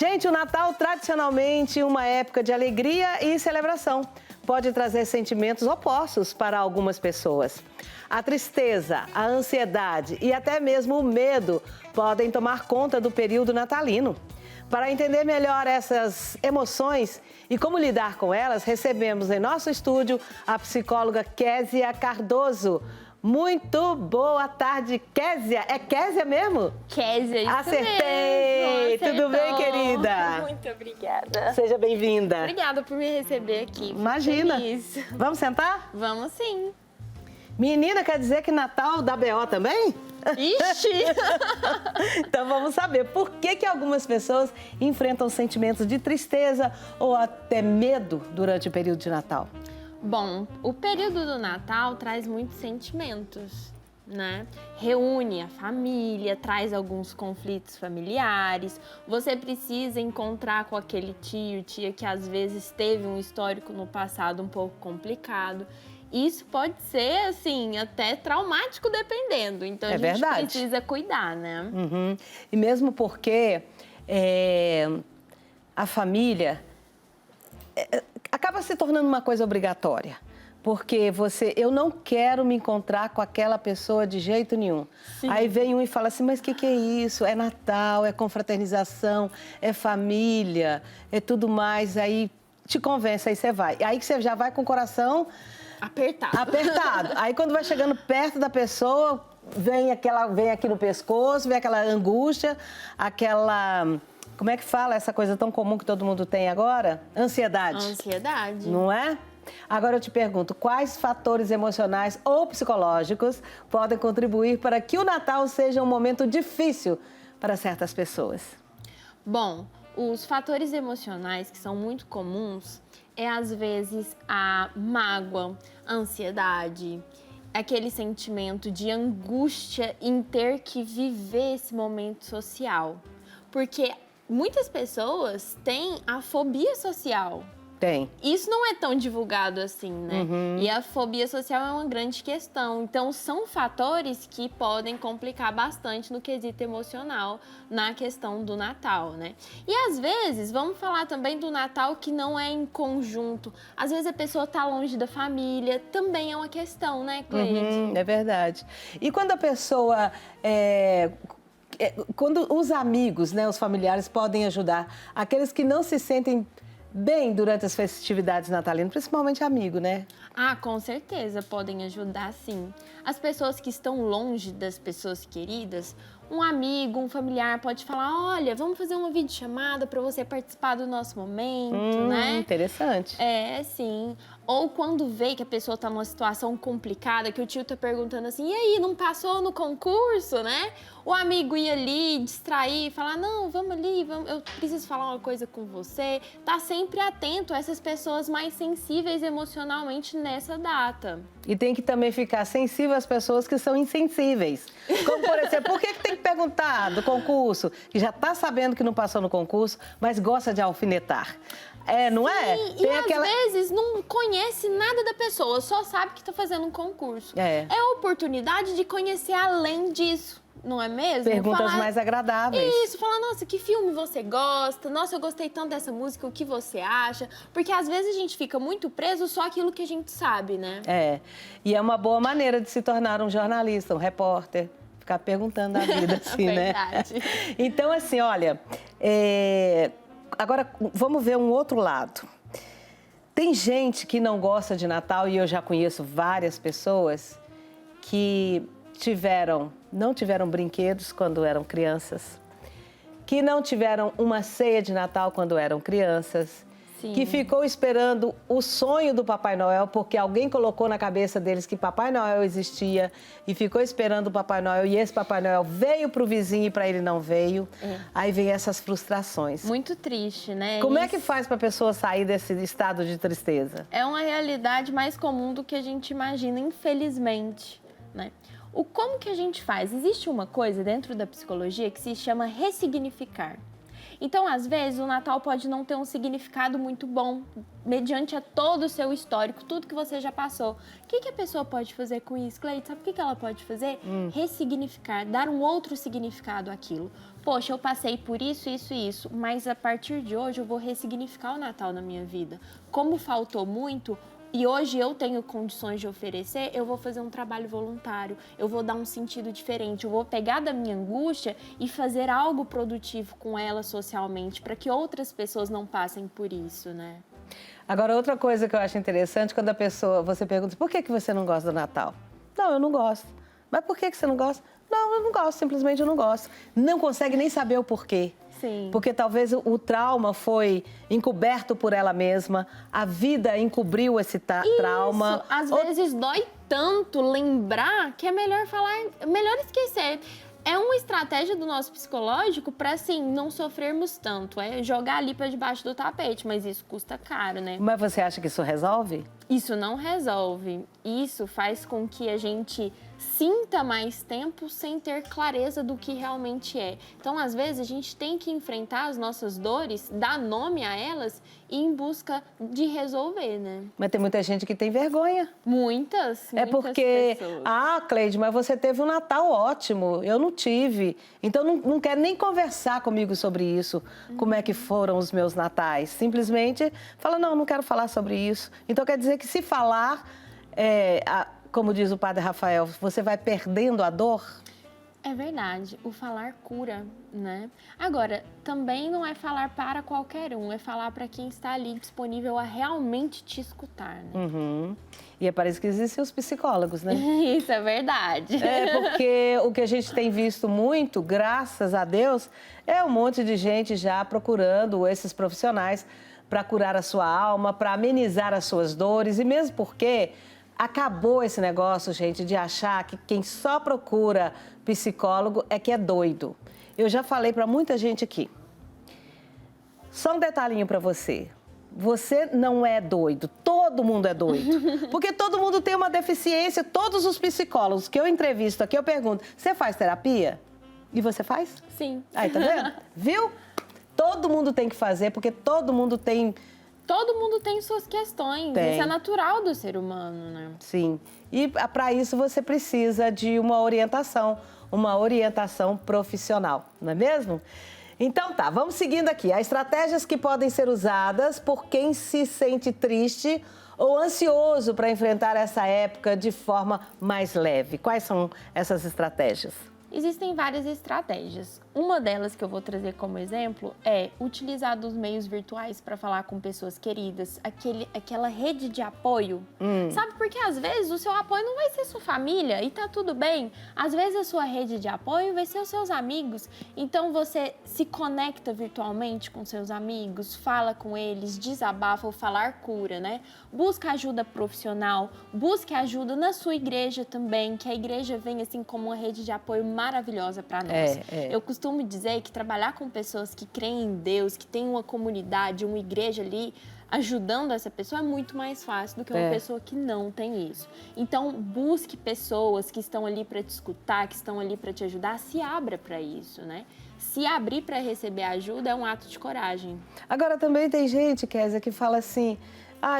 Gente, o Natal tradicionalmente uma época de alegria e celebração. Pode trazer sentimentos opostos para algumas pessoas. A tristeza, a ansiedade e até mesmo o medo podem tomar conta do período natalino. Para entender melhor essas emoções e como lidar com elas, recebemos em nosso estúdio a psicóloga Késia Cardoso. Muito boa tarde, Késia. É Késia mesmo? Késia, isso Acertei! mesmo. Tudo bem, querida? Muito obrigada. Seja bem-vinda. Obrigada por me receber aqui. Fico Imagina. feliz. Vamos sentar? Vamos sim. Menina, quer dizer que Natal dá BO também? Ixi! Então vamos saber por que algumas pessoas enfrentam sentimentos de tristeza ou até medo durante o período de Natal. Bom, o período do Natal traz muitos sentimentos, né? Reúne a família, traz alguns conflitos familiares. Você precisa encontrar com aquele tio, tia que às vezes teve um histórico no passado um pouco complicado. Isso pode ser, assim, até traumático dependendo. Então a gente precisa cuidar, né? Uhum. E mesmo porque a família acaba se tornando uma coisa obrigatória. Porque eu não quero me encontrar com aquela pessoa de jeito nenhum. Sim. Aí vem um e fala assim, mas o que é isso? É Natal, é confraternização, é família, é tudo mais. Aí te convence, aí você vai. Aí que você já vai com o coração apertado. Aí quando vai chegando perto da pessoa, vem aqui no pescoço, vem aquela angústia, aquela... Como é que fala essa coisa tão comum que todo mundo tem agora? Ansiedade. Ansiedade. Não é? Agora eu te pergunto, quais fatores emocionais ou psicológicos podem contribuir para que o Natal seja um momento difícil para certas pessoas? Bom, os fatores emocionais que são muito comuns é, às vezes, a mágoa, a ansiedade, aquele sentimento de angústia em ter que viver esse momento social. Porque muitas pessoas têm a fobia social. Tem. Isso não é tão divulgado assim, né? Uhum. E a fobia social é uma grande questão. Então, são fatores que podem complicar bastante no quesito emocional na questão do Natal, né? E, às vezes, vamos falar também do Natal que não é em conjunto. Às vezes, a pessoa está longe da família. Também é uma questão, né, Cleide? É verdade. E quando a pessoa... Quando os amigos, né, os familiares podem ajudar, aqueles que não se sentem bem durante as festividades natalinas, principalmente amigo, né? Ah, com certeza podem ajudar, sim. As pessoas que estão longe das pessoas queridas, um amigo, um familiar pode falar, olha, vamos fazer uma videochamada para você participar do nosso momento, né? Interessante. É, sim. Ou quando vê que a pessoa está numa situação complicada, que o tio tá perguntando assim, e aí, não passou no concurso, né? O amigo ia ali, distrair, falar, não, vamos ali, eu preciso falar uma coisa com você. Tá sempre atento a essas pessoas mais sensíveis emocionalmente nessa data. E tem que também ficar sensível às pessoas que são insensíveis. Como, por exemplo, por que tem que perguntar do concurso, que já está sabendo que não passou no concurso, mas gosta de alfinetar? Não é? E às vezes não conhece nada da pessoa, só sabe que está fazendo um concurso. É a oportunidade de conhecer além disso, não é mesmo? Perguntas mais agradáveis. Isso, falar, nossa, que filme você gosta? Nossa, eu gostei tanto dessa música, o que você acha? Porque às vezes a gente fica muito preso só aquilo que a gente sabe, né? E é uma boa maneira de se tornar um jornalista, um repórter. Ficar perguntando a vida, assim, né? Então, assim, olha... Agora, vamos ver um outro lado. Tem gente que não gosta de Natal, e eu já conheço várias pessoas que não tiveram brinquedos quando eram crianças, que não tiveram uma ceia de Natal quando eram crianças, Sim. que ficou esperando o sonho do Papai Noel, porque alguém colocou na cabeça deles que Papai Noel existia e ficou esperando o Papai Noel, e esse Papai Noel veio para o vizinho e para ele não veio. Aí vem essas frustrações. Muito triste, né? Como é que faz para a pessoa sair desse estado de tristeza? É uma realidade mais comum do que a gente imagina, infelizmente, né? Como que a gente faz? Existe uma coisa dentro da psicologia que se chama ressignificar. Então, às vezes, o Natal pode não ter um significado muito bom, mediante a todo o seu histórico, tudo que você já passou. O que a pessoa pode fazer com isso, Cleide? Sabe o que ela pode fazer? Ressignificar, dar um outro significado àquilo. Poxa, eu passei por isso, isso e isso, mas a partir de hoje eu vou ressignificar o Natal na minha vida. Como faltou muito, e hoje eu tenho condições de oferecer, eu vou fazer um trabalho voluntário, eu vou dar um sentido diferente, eu vou pegar da minha angústia e fazer algo produtivo com ela socialmente, para que outras pessoas não passem por isso, né? Agora, outra coisa que eu acho interessante, quando você pergunta, por que você não gosta do Natal? Não, eu não gosto. Mas por que você não gosta? Não, eu não gosto, simplesmente eu não gosto. Não consegue nem saber o porquê. Sim. Porque talvez o trauma foi encoberto por ela mesma, a vida encobriu esse trauma. Às vezes dói tanto lembrar que é melhor melhor esquecer. É uma estratégia do nosso psicológico para, assim, não sofrermos tanto. É jogar ali para debaixo do tapete, mas isso custa caro, né? Mas você acha que isso resolve? Isso não resolve. Isso faz com que a gente sinta mais tempo sem ter clareza do que realmente é. Então, às vezes, a gente tem que enfrentar as nossas dores, dar nome a elas e ir em busca de resolver, né? Mas tem muita gente que tem vergonha. Muitas porque, pessoas. Cleide, mas você teve um Natal ótimo, eu não tive. Então, não quer nem conversar comigo sobre isso, como é que foram os meus natais. Simplesmente fala, não quero falar sobre isso. Então, quer dizer que se falar, como diz o padre Rafael, você vai perdendo a dor? É verdade, o falar cura, né? Agora, também não é falar para qualquer um, é falar para quem está ali disponível a realmente te escutar, né? Uhum. E é para isso que existem os psicólogos, né? Isso é verdade. Porque o que a gente tem visto muito, graças a Deus, é um monte de gente já procurando esses profissionais para curar a sua alma, para amenizar as suas dores, e mesmo porque acabou esse negócio, gente, de achar que quem só procura psicólogo é que é doido. Eu já falei para muita gente aqui. Só um detalhinho para você. Você não é doido, todo mundo é doido. Porque todo mundo tem uma deficiência, todos os psicólogos que eu entrevisto aqui, eu pergunto, você faz terapia? E você faz? Sim. Aí, tá vendo? Viu? Todo mundo tem que fazer, porque todo mundo tem... Todo mundo tem suas questões, Tem. Isso é natural do ser humano, né? Sim. E para isso você precisa de uma orientação profissional, não é mesmo? Então tá, vamos seguindo aqui. Há estratégias que podem ser usadas por quem se sente triste ou ansioso para enfrentar essa época de forma mais leve. Quais são essas estratégias? Existem várias estratégias. Uma delas que eu vou trazer como exemplo é utilizar dos meios virtuais para falar com pessoas queridas, aquela rede de apoio. Sabe, porque às vezes o seu apoio não vai ser sua família e tá tudo bem. Às vezes a sua rede de apoio vai ser os seus amigos. Então você se conecta virtualmente com seus amigos, fala com eles, desabafa, ou falar cura, né? Busca ajuda profissional, busque ajuda na sua igreja também, que a igreja vem assim como uma rede de apoio maravilhosa para nós. Eu costumo dizer que trabalhar com pessoas que creem em Deus, que tem uma comunidade, uma igreja ali ajudando essa pessoa é muito mais fácil do que uma pessoa que não tem isso. Então, busque pessoas que estão ali para te escutar, que estão ali para te ajudar, se abra para isso, né? Se abrir para receber ajuda é um ato de coragem. Agora, também tem gente, Kézia, que fala assim...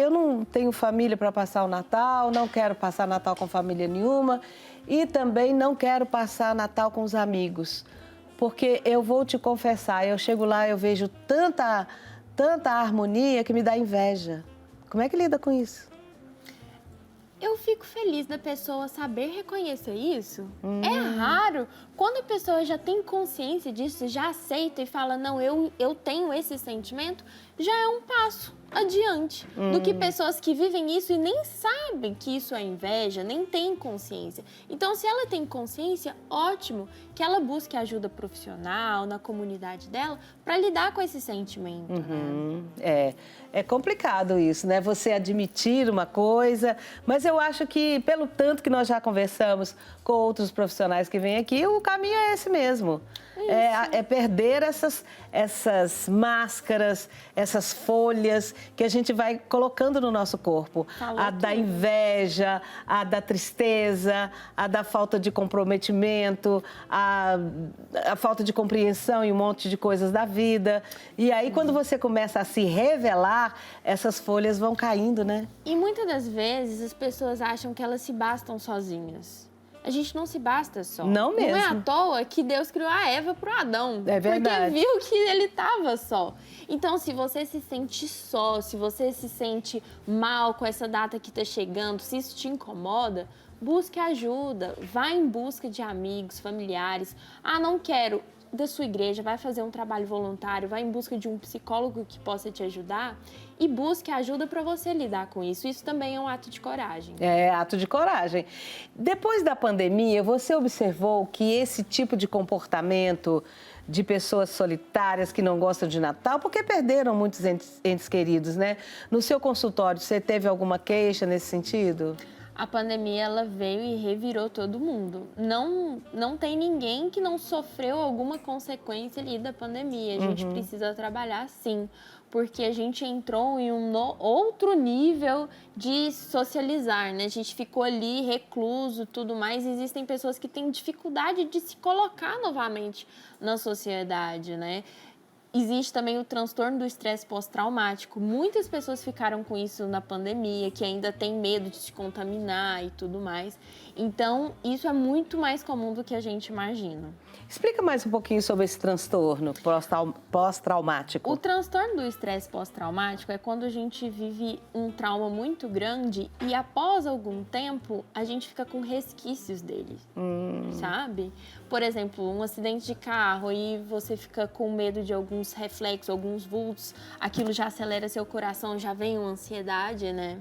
eu não tenho família para passar o Natal, não quero passar Natal com família nenhuma e também não quero passar Natal com os amigos. Porque eu vou te confessar, eu chego lá, eu vejo tanta harmonia que me dá inveja. Como é que lida com isso? Eu fico feliz da pessoa saber reconhecer isso. É raro. Quando a pessoa já tem consciência disso, já aceita e fala, não, eu tenho esse sentimento, já é um passo adiante do que pessoas que vivem isso e nem sabem que isso é inveja, nem têm consciência. Então, se ela tem consciência, ótimo que ela busque ajuda profissional na comunidade dela para lidar com esse sentimento. Né? É complicado isso, né? Você admitir uma coisa, mas eu acho que, pelo tanto que nós já conversamos com outros profissionais que vêm aqui, o caminho é esse mesmo. É perder essas máscaras, essas folhas que a gente vai colocando no nosso corpo. A da inveja, a da tristeza, a da falta de comprometimento, a falta de compreensão e um monte de coisas da vida. vida. E aí, quando você começa a se revelar, essas folhas vão caindo, né? E muitas das vezes as pessoas acham que elas se bastam sozinhas. A gente não se basta só. Não mesmo. Não é à toa que Deus criou a Eva pro Adão. É verdade. Porque viu que ele estava só. Então, se você se sente só, se você se sente mal com essa data que está chegando, se isso te incomoda, busque ajuda. Vá em busca de amigos, familiares. Ah, não quero. Da sua igreja, vai fazer um trabalho voluntário, vai em busca de um psicólogo que possa te ajudar e busque ajuda para você lidar com isso. Isso também é um ato de coragem. É, ato de coragem. Depois da pandemia, você observou que esse tipo de comportamento de pessoas solitárias que não gostam de Natal, porque perderam muitos entes queridos, né? No seu consultório, você teve alguma queixa nesse sentido? A pandemia, ela veio e revirou todo mundo. Não tem ninguém que não sofreu alguma consequência ali da pandemia. A gente precisa trabalhar sim, porque a gente entrou em um outro nível de socializar, né? A gente ficou ali recluso, tudo mais. Existem pessoas que têm dificuldade de se colocar novamente na sociedade, né? Existe também o transtorno do estresse pós-traumático. Muitas pessoas ficaram com isso na pandemia, que ainda tem medo de se contaminar e tudo mais. Então, isso é muito mais comum do que a gente imagina. Explica mais um pouquinho sobre esse transtorno pós-traumático. O transtorno do estresse pós-traumático é quando a gente vive um trauma muito grande e após algum tempo a gente fica com resquícios dele, sabe? Por exemplo, um acidente de carro e você fica com medo de alguns reflexos, alguns vultos, aquilo já acelera seu coração, já vem uma ansiedade, né?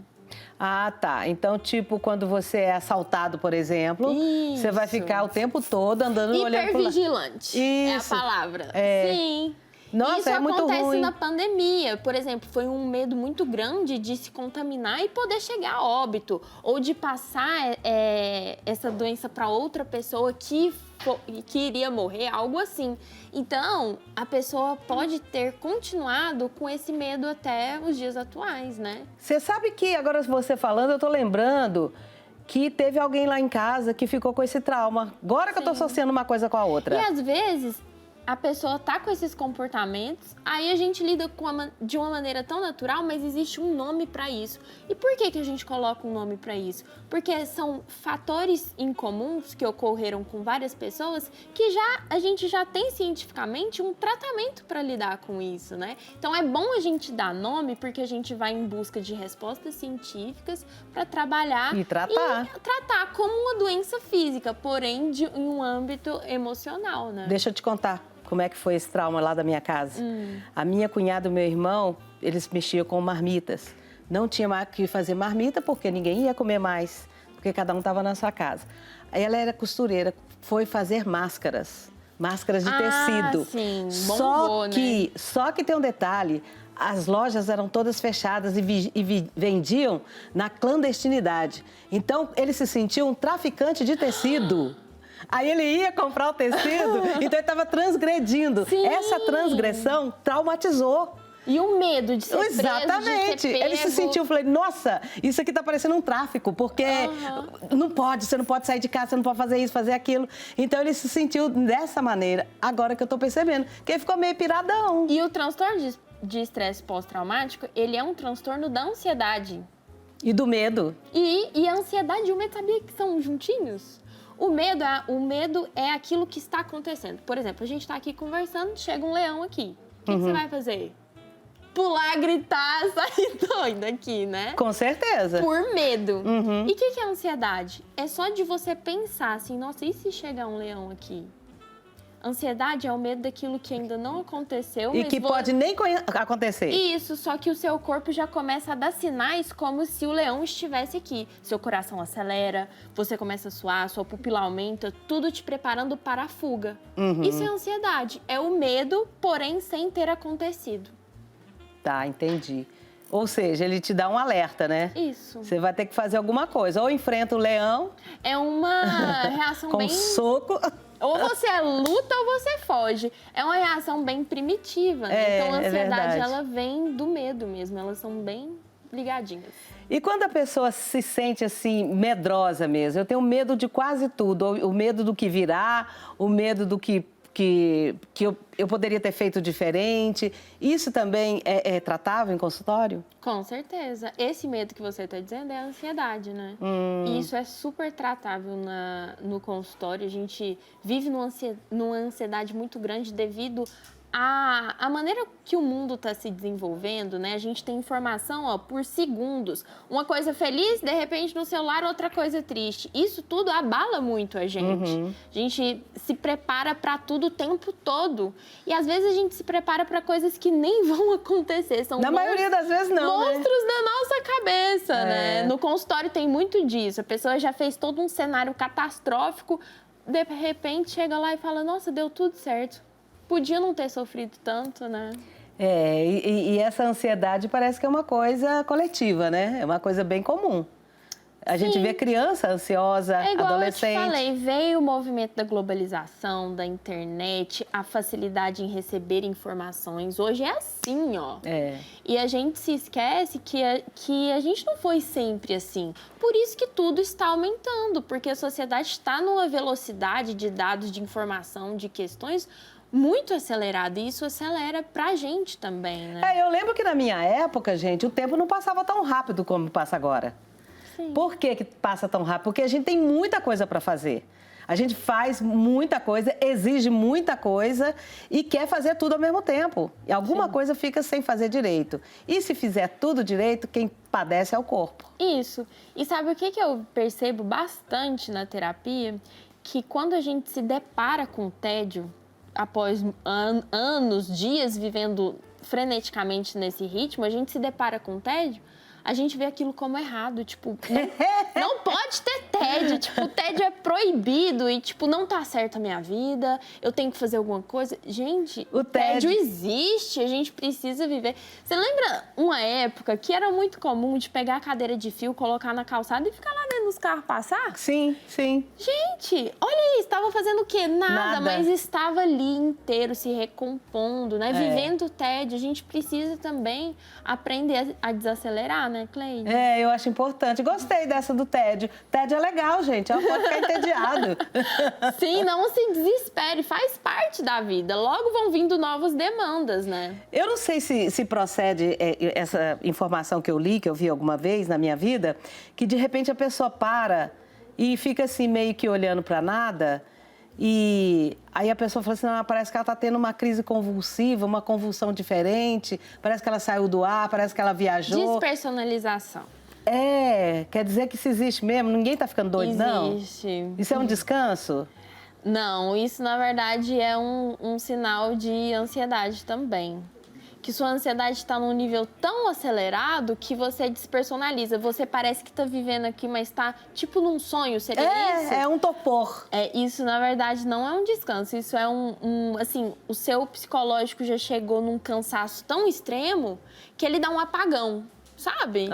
Ah, tá. Então, tipo, quando você é assaltado, por exemplo, você vai ficar o tempo todo andando olhando pro lado. Hipervigilante é a palavra. Sim. Nossa, isso é muito acontece ruim. na pandemia. Por exemplo, foi um medo muito grande de se contaminar e poder chegar a óbito. Ou de passar essa doença para outra pessoa que iria morrer, algo assim. Então, a pessoa pode ter continuado com esse medo até os dias atuais, né? Você sabe que, agora você falando, eu tô lembrando que teve alguém lá em casa que ficou com esse trauma. Agora que eu tô associando uma coisa com a outra. E às vezes a pessoa tá com esses comportamentos, aí a gente lida de uma maneira tão natural, mas existe um nome para isso. E por que a gente coloca um nome para isso? Porque são fatores incomuns que ocorreram com várias pessoas que a gente já tem cientificamente um tratamento para lidar com isso, né? Então é bom a gente dar nome porque a gente vai em busca de respostas científicas para trabalhar e tratar como uma doença física, porém em um âmbito emocional, né? Deixa eu te contar como é que foi esse trauma lá da minha casa. A minha cunhada e o meu irmão, eles mexiam com marmitas. Não tinha mais que fazer marmita porque ninguém ia comer mais, porque cada um estava na sua casa. Aí ela era costureira, foi fazer máscaras de tecido. Sim, bombou, Só que tem um detalhe, as lojas eram todas fechadas e vendiam na clandestinidade. Então, ele se sentia um traficante de tecido. Aí ele ia comprar o tecido, então ele estava transgredindo. Sim. Essa transgressão traumatizou. E o medo de ser preso, Exatamente. de ser pego. Ele se sentiu, falei, nossa, isso aqui tá parecendo um tráfico, porque você não pode sair de casa, você não pode fazer isso, fazer aquilo. Então ele se sentiu dessa maneira, agora que eu tô percebendo, que ele ficou meio piradão. E o transtorno de estresse pós-traumático, ele é um transtorno da ansiedade. E do medo. E a ansiedade e o medo, sabia que são juntinhos? O medo é aquilo que está acontecendo. Por exemplo, a gente está aqui conversando, chega um leão aqui. O que você vai fazer? Pular, gritar, sair doida aqui, né? Com certeza. Por medo. E o que é ansiedade? É só de você pensar assim, nossa, e se chegar um leão aqui? Ansiedade é o medo daquilo que ainda não aconteceu. E que pode nem acontecer. Isso, só que o seu corpo já começa a dar sinais como se o leão estivesse aqui. Seu coração acelera, você começa a suar, sua pupila aumenta, tudo te preparando para a fuga. Isso é ansiedade. É o medo, porém sem ter acontecido. Tá, entendi. Ou seja, ele te dá um alerta, né? Isso. Você vai ter que fazer alguma coisa. Ou enfrenta o leão... É uma reação com bem... Com soco... Ou você luta ou você foge. É uma reação bem primitiva, né? Então a ansiedade, ela vem do medo mesmo. Elas são bem ligadinhas. E quando a pessoa se sente assim, medrosa mesmo? Eu tenho medo de quase tudo. O medo do que virá, o medo do que eu poderia ter feito diferente. Isso também é tratável em consultório? Com certeza. Esse medo que você está dizendo é a ansiedade, né? E isso é super tratável no consultório. A gente vive numa ansiedade muito grande devido a maneira que o mundo está se desenvolvendo, né? A gente tem informação, ó, por segundos. Uma coisa feliz, de repente no celular, outra coisa triste. Isso tudo abala muito a gente. A gente se prepara para tudo o tempo todo. E às vezes a gente se prepara para coisas que nem vão acontecer. São Na maioria das vezes não, monstros da nossa cabeça, né? É. No consultório tem muito disso. A pessoa já fez todo um cenário catastrófico, de repente chega lá e fala, nossa, deu tudo certo. Podia não ter sofrido tanto, né? E essa ansiedade parece que é uma coisa coletiva, né? É uma coisa bem comum. A gente vê criança ansiosa, É igual adolescente. eu te falei, veio o movimento da globalização, da internet, a facilidade em receber informações. Hoje é assim, ó. E a gente se esquece que a gente não foi sempre assim. Por isso que tudo está aumentando, porque a sociedade está numa velocidade de dados, de informação, de questões muito acelerada, e isso acelera pra gente também, né? Eu lembro que na minha época, gente, o tempo não passava tão rápido como passa agora. Sim. Por que passa tão rápido? Porque a gente tem muita coisa para fazer. A gente faz muita coisa, exige muita coisa e quer fazer tudo ao mesmo tempo. E alguma coisa fica sem fazer direito. E se fizer tudo direito, quem padece é o corpo. Isso. E sabe o que eu percebo bastante na terapia? Que quando a gente se depara com tédio, após anos, dias vivendo freneticamente nesse ritmo, a gente se depara com tédio, a gente vê aquilo como errado, tipo, não pode ter tédio, tipo, o tédio é proibido e, tipo, não tá certo a minha vida, eu tenho que fazer alguma coisa. Gente, o tédio existe, a gente precisa viver. Você lembra uma época que era muito comum de pegar a cadeira de fio, colocar na calçada e ficar lá vendo os carros passar? Sim, sim. Gente, olha isso, estava fazendo o quê? Nada, mas estava ali inteiro, se recompondo, né? Vivendo o tédio. A gente precisa também aprender a desacelerar, né, Cleide? Eu acho importante. Gostei dessa do tédio. Tédio é legal, gente. Ela pode ficar entediado. Sim, não se desespere. Faz parte da vida. Logo vão vindo novas demandas, né? Eu não sei se procede essa informação que eu li, que eu vi alguma vez na minha vida, que de repente a pessoa para e fica assim meio que olhando para nada e aí a pessoa fala assim, não, parece que ela está tendo uma crise convulsiva, uma convulsão diferente, parece que ela saiu do ar, parece que ela viajou. Despersonalização. Quer dizer que isso existe mesmo? Ninguém está ficando doido, não? Existe. Isso é um descanso? Não, isso na verdade é um sinal de ansiedade também. Que sua ansiedade está num nível tão acelerado que você despersonaliza. Você parece que está vivendo aqui, mas está tipo num sonho, seria isso? É um torpor. Isso na verdade não é um descanso, isso é assim, o seu psicológico já chegou num cansaço tão extremo que ele dá um apagão, sabe?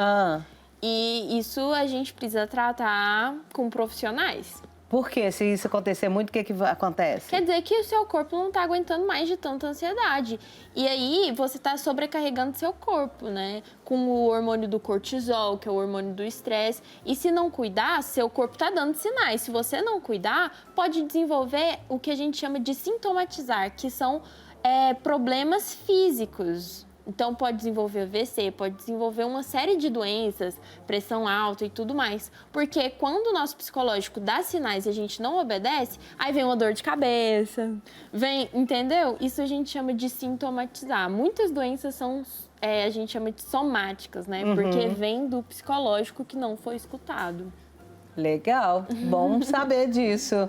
E isso a gente precisa tratar com profissionais. Por quê? Se isso acontecer muito, o que acontece? Quer dizer que o seu corpo não está aguentando mais de tanta ansiedade. E aí, você está sobrecarregando seu corpo, né? Com o hormônio do cortisol, que é o hormônio do estresse. E se não cuidar, seu corpo está dando sinais. Se você não cuidar, pode desenvolver o que a gente chama de sintomatizar, que são problemas físicos. Então, pode desenvolver AVC, pode desenvolver uma série de doenças, pressão alta e tudo mais. Porque quando o nosso psicológico dá sinais e a gente não obedece, aí vem uma dor de cabeça, entendeu? Isso a gente chama de sintomatizar. Muitas doenças são, a gente chama de somáticas, né? Porque vem do psicológico que não foi escutado. Legal, bom saber disso.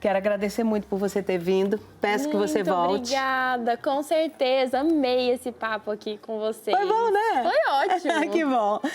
Quero agradecer muito por você ter vindo. Peço que você volte. Muito obrigada, com certeza. Amei esse papo aqui com vocês. Foi bom, né? Foi ótimo. Que bom.